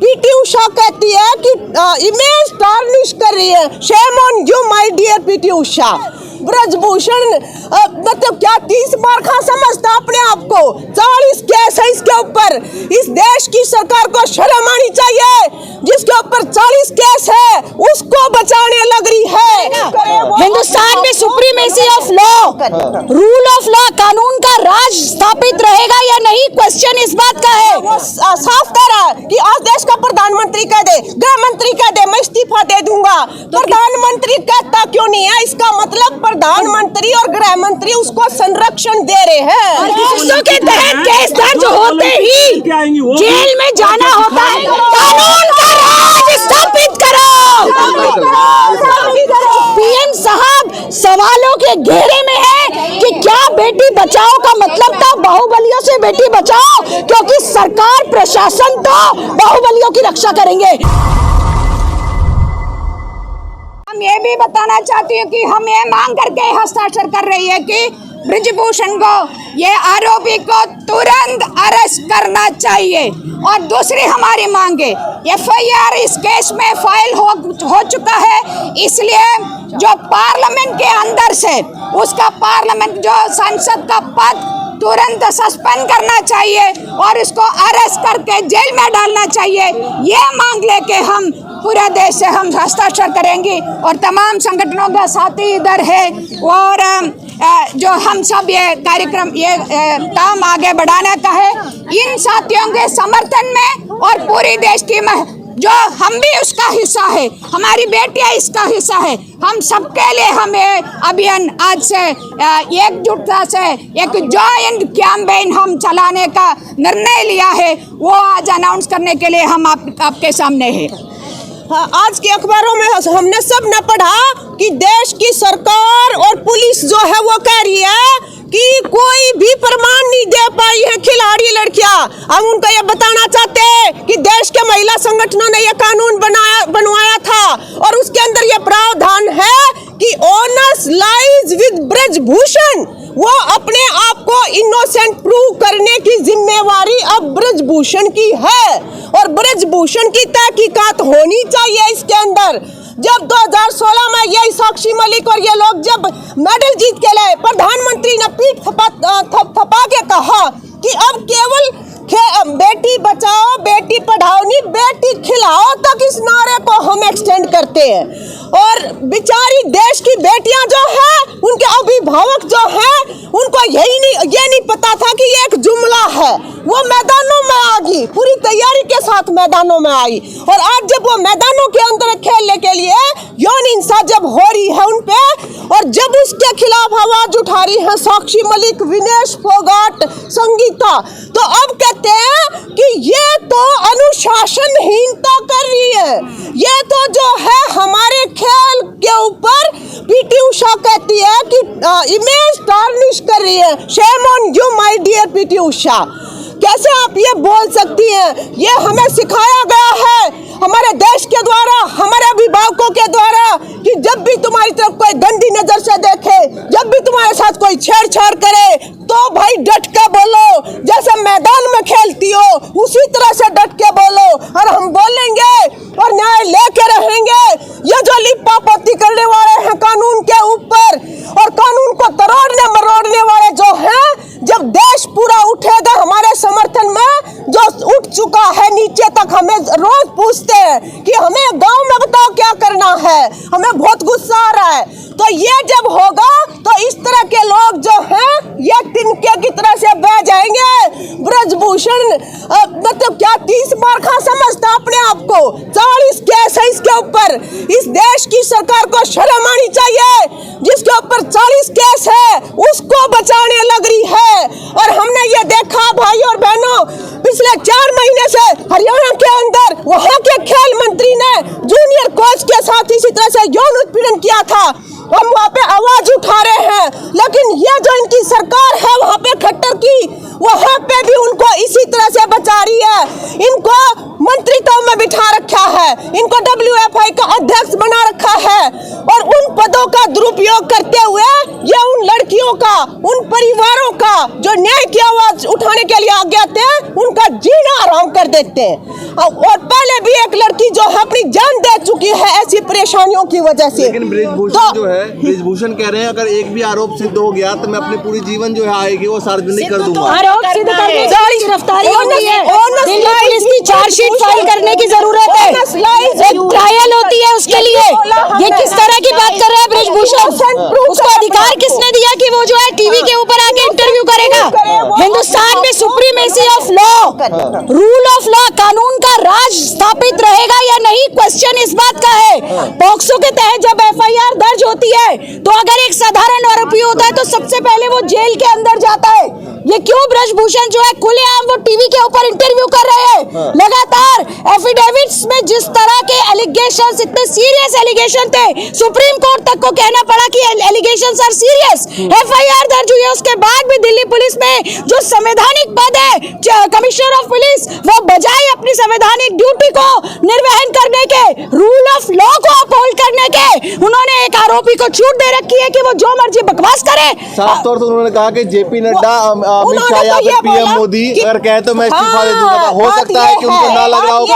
PT Usha कहती है कि इमेज टार्निश कर रही है। Shame on you my dear PT Usha. Brij Bhushan मतलब क्या 30 बार खा समझता अपने आप को? 40 केस है इसके ऊपर। इस देश की सरकार को शर्म आनी चाहिए। जिसके ऊपर 40 केस है उसको बचाने लग रही है। हिंदुस्तान में supremacy of law, rule of law, कानून का राज स्थापित रहेगा या नहीं, क्वेश्चन इस बात का है। वो साफ कह रहा है कि आज देश का प्रधानमंत्री कह दे, गृह मंत्री कह दे मैं इस्तीफा दे दूंगा, प्रधानमंत्री कहता क्यों नहीं है? इसका मतलब प्रधानमंत्री और गृह मंत्री उसको संरक्षण दे रहे हैं। केसों के तहत केस दर्ज होते ही जेल में जाना होता है। कानून का राज स्थापित करो। पीएम साहब सवालों के घेरे में है कि क्या बेटी बचाओ का मतलब था बाहुबलियों से बेटी बचाओ, क्योंकि सरकार प्रशासन तो बाहुबलियों की रक्षा करेंगे। हम ये भी बताना चाहती हूँ कि हम ये मांग करके हस्ताक्षर कर रही है कि ब्रजभूषण को, ये आरोपी को तुरंत अरेस्ट करना चाहिए। और दूसरी हमारी मांगे, एफआईआर इस केस में फाइल हो चुका है, इसलिए जो पार्लियामेंट के अंदर से उसका पार्लियामेंट जो संसद का पद तुरंत सस्पेंड करना चाहिए और इसको अरेस्ट करके जेल में डालना चाहिए। ये मांग लेके हम पूरे देश से हम हस्ताक्षर करेंगे और तमाम संगठनों का साथी इधर है और जो हम सब ये कार्यक्रम ये काम आगे बढ़ाने का है, इन साथियों के समर्थन में और पूरी देश की जो हम भी उसका हिस्सा है, हमारी बेटियां इसका हिस्सा है। हम सबके लिए हमें अभियान आज से एकजुटता से एक जॉइंट कैंपेन हम चलाने का निर्णय लिया है, वो आज अनाउंस करने के लिए हम आपके सामने है। आज के अखबारों में हमने सब ने पढ़ा कि देश की सरकार और पुलिस जो है वो कह रही है कि कोई भी प्रमाण नहीं दे पाई है खिलाड़ी लड़कियां। हम उनको ये बताना चाहते हैं कि देश के महिला संगठनों ने ये कानून बनवाया था और उसके अंदर ये प्रावधान है कि ऑनर्स लाइज विद ब्रजभूषण। वो अपने आप को इनोसेंट प्रूव करने की जिम्मेवारी अब ब्रजभूषण की है और ब्रजभूषण की तहकीकात होनी चाहिए इसके अंदर। जब 2016 में यही साक्षी मलिक और ये लोग जब मेडल जीत के लाए, प्रधानमंत्री ने पीठ थपा के कहा कि अब केवल बेटी बचाओ बेटी पढ़ाओ नहीं, बेटी खिलाओ तक इस नारे को हम एक्सटेंड करते हैं। और बेचारी देश की बेटियां जो है, उनके अभिभावक जो हैं, उनको ये नहीं पता था कि ये एक जुमला है। वो मैदानों में आ गई, पूरी तैयारी के साथ मैदानों में आई और आज जब वो मैदानों के अंदर खेलने के लिए यौन हिंसा जब हो रही है उन पे और जब उसके खिलाफ आवाज उठा रही है साक्षी मलिक, विनेश फोगाट, संगीता, तो अब कहते हैं कि ये तो अनुशासनहीनता कर रही है। ये तो जो है हमारे खेल के ऊपर पीटी उषा कहती है कि इमेज टार्निश कर रही है। Shame on you my dear PT Usha. कैसे आप ये बोल सकती हैं? ये हमें सिखाया गया है हमारे देश के द्वारा, हमारे अभिभावकों के द्वारा कि जब भी तुम्हारी तरफ कोई गंदी नजर से देखे, जब भी तुम्हारे साथ कोई छेड़छाड़ करे तो भाई डट के बोलो, जैसे मैदान में खेलती हो उसी तरह से डट के बोलो और हम बोलेंगे और न्याय लेके रहेंगे। ये जो लिपापोती करने वाले हैं कानून के ऊपर और कानून को तोड़ने मरोड़ने वाले जो हैं, जब देश पूरा उठेगा हमारे समर्थन में, जो उठ चुका है नीचे तक, हमें रोज पूछते हैं कि हमें गांव में बताओ क्या करना है, हमें बहुत गुस्सा आ रहा है। तो ये जब होगा तो इस तरह के लोग जो हैं ये तिनके की तरह से बह जाएंगे। ब्रजभूषण मतलब क्या 30 बार खा समझता अपने आप को? 40 केस है इसके ऊपर। इस देश की सरकार को शर्म आनी चाहिए। जिसके ऊपर 40 केस है उसको बचाने लग रही है। और हमने ये देखा भाई और बहनों, पिछले 4 महीने से हरियाणा के अंदर वहाँ के खेल मंत्री ने जूनियर कोच के साथ इसी तरह से यौन उत्पीड़न किया था। हम वहाँ पे आवाज उठा रहे हैं, लेकिन ये जो इनकी सरकार है वहाँ पे खट्टर की, वहाँ पे भी उनको इसी तरह से बचा रही है। इनको मंत्रित्व में बिठा रखा है। इनको WFI का अध्यक्ष बना रखा है और उन पदों का दुरुपयोग करते हुए ये उन लड़कियों का, उन परिवारों का जो न्याय की आवाज उठाने के लिए आगे आते हैं, उनका जीना आराम कर देते हैं। और पहले भी एक लड़की जो है अपनी जान दे चुकी है ऐसी परेशानियों की वजह से। लेकिन ब्रिजभूषण जो है, ब्रिजभूषण कह रहे हैं अगर एक भी आरोप सिद्ध हो गया तो मैं अपनी पूरी जीवन जो है आएगी वो सार्वजनिक कर दूंगा। आरोप सिद्ध करने के लिए गिरफ्तारी होती है, दिल्ली पुलिस की चार्जशीट फाइल करने की जरूरत है, एक ट्रायल होती है उसके लिए। ये किस तरह की बात कर रहे हैं ब्रिजभूषण? उसको अधिकार किसने दिया कि वो जो है टीवी के ऊपर आके इंटरव्यू करेगा? हिंदुस्तान में supremacy of law, rule of law, कानून का राज स्थापित रहेगा या नहीं, क्वेश्चन इस बात का है। पॉक्सो के तहत जब FIR दर्ज होती है तो अगर एक साधारण आरोपी होता है तो सबसे पहले वो जेल के अंदर जाता है। ये क्यों ब्रजभूषण जो है खुलेआम वो टीवी के ऊपर इंटरव्यू कर रहे हैं? लगातार एफिडेविट्स में जिस तरह के एलिगेशंस, इतने सीरियस एलिगेशन थे, सुप्रीम कोर्ट तक को कहना पड़ा कि एलिगेशंस आर सीरियस। FIR दर्ज हुई है, उसके बाद भी दिल्ली पुलिस में जो संवैधानिक पद है कमिश्नर ऑफ पुलिस, वो बजाय अपनी संवैधानिक ड्यूटी को निर्वहन करने के, रूल ऑफ लॉ को अपहोल्ड करने के, उन्होंने एक आरोपी को छूट दे रखी है कि वो जो मर्जी बकवास करे। साफ तौर पर उन्होंने कहा कि JP नड्डा, अमित शाह या फिर PM मोदी अगर कहे तो मैं इस्तीफा दे दूंगा। हो सकता है कि उनको ना लग रहा हो कि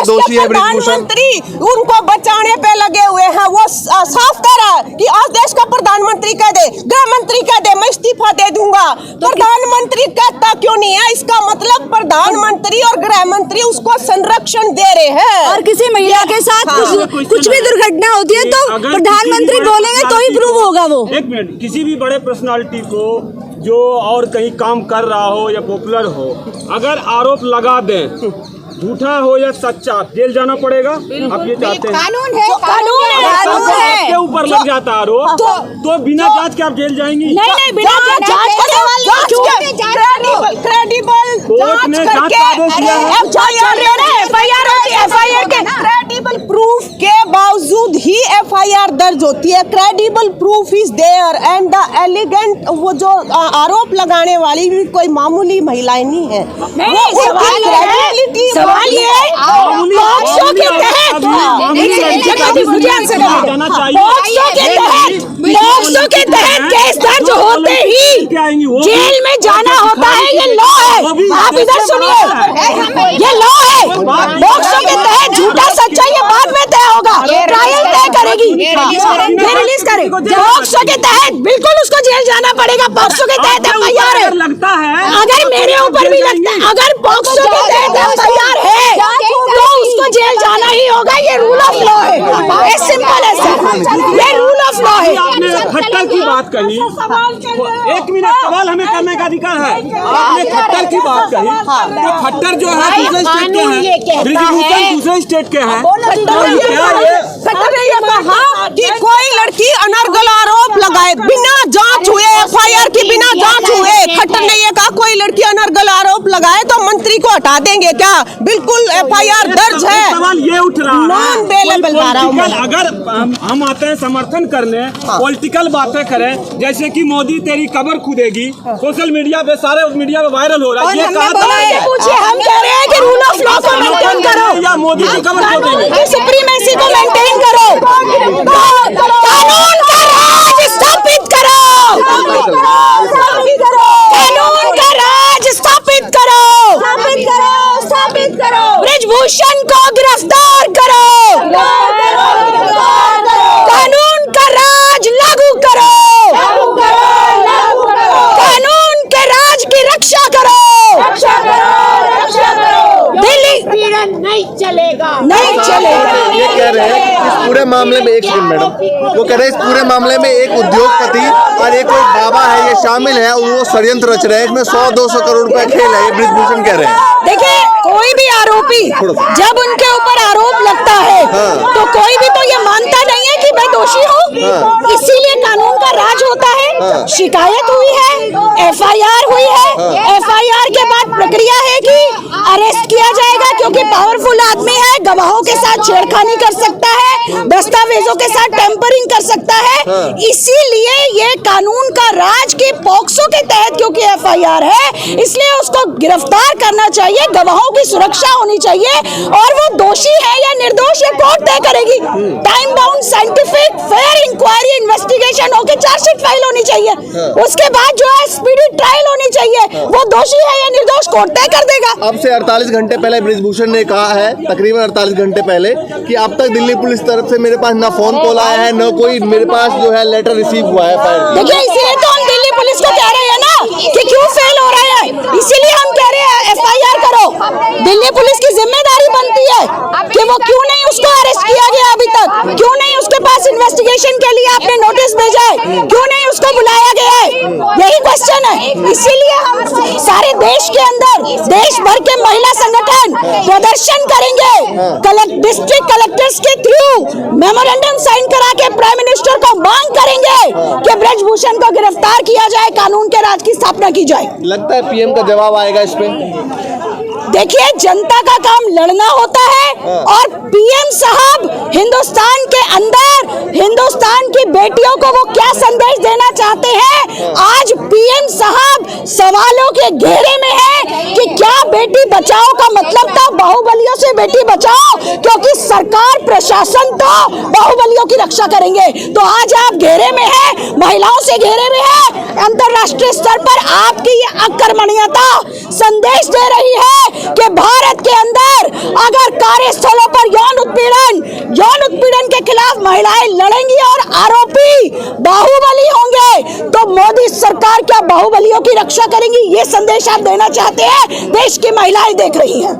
दोषी है ब्रिजभूषण। प्रधानमंत्री उनको बचाने पे लगे हुए हैं। वो साफ कह रहा है कि आज देश का प्रधानमंत्री कह दे, गृह मंत्री कह दे मैं इस्तीफा दे दूंगा, प्रधानमंत्री कहता क्यों नहीं है? इसका मतलब प्रधानमंत्री और गृह मंत्री उसको संरक्षण दे रहे हैं। और किसी महिला के साथ कुछ भी दुर्घटना होती है तो प्रधानमंत्री बोलेंगे तो ही प्रूव होगा वो। एक मिनट, किसी भी बड़े पर्सनालिटी को जो और कहीं काम कर रहा हो या पॉपुलर हो, अगर आरोप लगा दें, झूठा हो या सच्चा, जेल जाना पड़ेगा। आप ये चाहते हैं? कानून है, कानून है, कानून है। आपके ऊपर लग जाता आरोप तो बिना जांच के आप जेल जाएंगी? नहीं, बिना जांच का सवाल नहीं। क्रेडिबल कोर्ट ने जांच का आदेश दिया है। FIR के क्रेडिबल प्रूफ के बावजूद ही FIR दर्ज होती है। Credible proof is there and the elegant, वो जो आरोप लगाने वाली भी कोई मामूली महिलाएं नहीं है। सवाल ये है पॉक्सो के तहत, पॉक्सो के तहत केस दर्ज होते ही जेल में जाना होता है। ये लॉ है, आप इधर सुनिए, ये लॉ है। पॉक्सो के तहत झूठा सच्चा ये बाद में तय होगा, ट्रायल तय करेगी, फिर रिलीज करेगी। पॉक्सो के तहत बिल्कुल उसको जेल जाना पड़ेगा। पॉक्सो के तहत FIR है, लगता है अगर मेरे ऊपर भी लगता है, अगर पॉक्सो के तहत FIR है तो उसको जेल जाना ही होगा। ये रूल ऑफ लॉ है, एज सिंपल एज ये रूल ऑफ लॉ है। आपने खट्टर की बात कही, एक मिनट, सवाल हमें करने का अधिकार है। आपने खट्टर की बात कही, तो खट्टर जो है दूसरे स्टेट के हैं, ब्रिजभूषण दूसरे स्टेट के हैं। खट्टर ने ये कहा कि कोई लड़की अनर्गल आरोप लगाए बिना जांच हुए, FIR की बिना जांच हुए, खट्टर ने ये कहा कोई लड़की अनर्गल आरोप लगाए तो मंत्री को हटा देंगे क्या? बिल्कुल FIR दर्ज है। सवाल ये उठ रहा है, नॉन बेलेबल अगर हम आते हैं समर्थन करने, पॉलिटिकल बातें करें, जैसे कि मोदी तेरी कब्र खुदेगी, सोशल मीडिया पे, सारे मीडिया पे वायरल हो रहा है, ये कहा था। पूछिए, हम कह रहे हैं कि रूल ऑफ लॉ को मेंटेन करो, या मोदी की कब्र खोदेंगे? सुप्रीमेसी को मेंटेन करो, कानून का राज स्थापित करो, कानून का राज स्थापित करो, ब्रिजभूषण को गिरफ्तार करो, कानून का राज लागू करो, कानून के राज की रक्षा करो। दिल्ली पीड़न नहीं चलेगा। ये कह रहे हैं कि इस पूरे मामले में, एक सेकंड मैडम, वो कह रहे हैं इस पूरे मामले में एक उद्योगपति और एक कोई बाबा है ये शामिल है और वो षड्यंत्र रच रहे हैं, इसमें 100-200 करोड़ रुपए खेल है, ये ब्रिजभूषण कह रहे हैं। देखिए, कोई भी आरोपी जब उनके ऊपर आरोप लगता है तो कोई भी तो ये मानता नहीं है कि मैं दोषी हूँ। इसीलिए कानून का राज होता है। शिकायत हुई है, FIR हुई है, FIR के बाद प्रक्रिया है कि अरेस्ट किया जाएगा, क्योंकि पावरफुल आदमी है, गवाहों के साथ छेड़खानी कर सकता है, दस्तावेजों के साथ टेम्परिंग कर सकता है। इसीलिए ये कानून का राज के पॉक्सो के तहत क्योंकि एफआईआर है, इसलिए उसको गिरफ्तार करना चाहिए, गवाहों की सुरक्षा होनी चाहिए और वो दोषी है या निर्दोष ये कोर्ट तय करेगी। Time bound scientific fair inquiry investigation होकर चार्जशीट फाइल होनी चाहिए, उसके बाद जो है स्पीडी ट्रायल होनी चाहिए। वो दोषी है या निर्दोष कोर्ट तय कर देगा। अब से 48 घंटे पहले बृजभूषण ने कहा है, तकरीबन 48 घंटे पहले, कि अब तक दिल्ली पुलिस तरफ से मेरे पास ना फोन कॉल आया है, न कोई मेरे पास जो है लेटर रिसीव हुआ है फायर। देखिए इसीलिए तो हम दिल्ली पुलिस को कह रहे हैं ना कि क्यों फेल हो रहे हैं, इसीलिए हम कह रहे हैं एफआईआर करो। दिल्ली पुलिस की जिम्मेदारी बनती है कि वो क्यों नहीं उसको अरेस्ट किया गया अभी तक, क्यों नहीं उसके पास इन्वेस्टिगेशन के लिए आपने नोटिस भेजा है, क्यों नहीं उसको बुलाया गया है, यही क्वेश्चन है। इसीलिए हम सारे देश के अंदर देश भर के महिला संगठन प्रदर्शन करेंगे, डिस्ट्रिक्ट कलेक्टर्स के थ्रू मेमोरेंडम साइन करा के प्राइम मिनिस्टर को मांग करेंगे कि ब्रजभूषण को गिरफ्तार किया जाए, कानून के राज की स्थापना की जाए। लगता है पीएम का जवाब आएगा इस पे। देखिए जनता का काम लड़ना होता है और पीएम साहब हिंदुस्तान के अंदर हिंदुस्तान की बेटियों को वो क्या संदेश देना चाहते हैं, आज पीएम साहब सवालों के घेरे में है कि क्या बेटी बचाओ का मतलब था बाहुबलियों से बेटी बचाओ, क्योंकि सरकार प्रशासन तो बाहुबलियों की रक्षा करेंगे। तो आज आप घेरे में है, महिलाओं से घेरे में है, अंतरराष्ट्रीय स्तर पर आपकी ये अकर्मण्यता संदेश दे रही है कि भारत के अंदर अगर कार्यस्थलों पर यौन उत्पीड़न के खिलाफ महिलाएं लड़ेंगी और आरोपी बाहुबली होंगे तो मोदी सरकार क्या बाहुबलियों की रक्षा करेंगी, ये संदेश आप देना चाहते हैं। देश की महिलाएं देख रही हैं।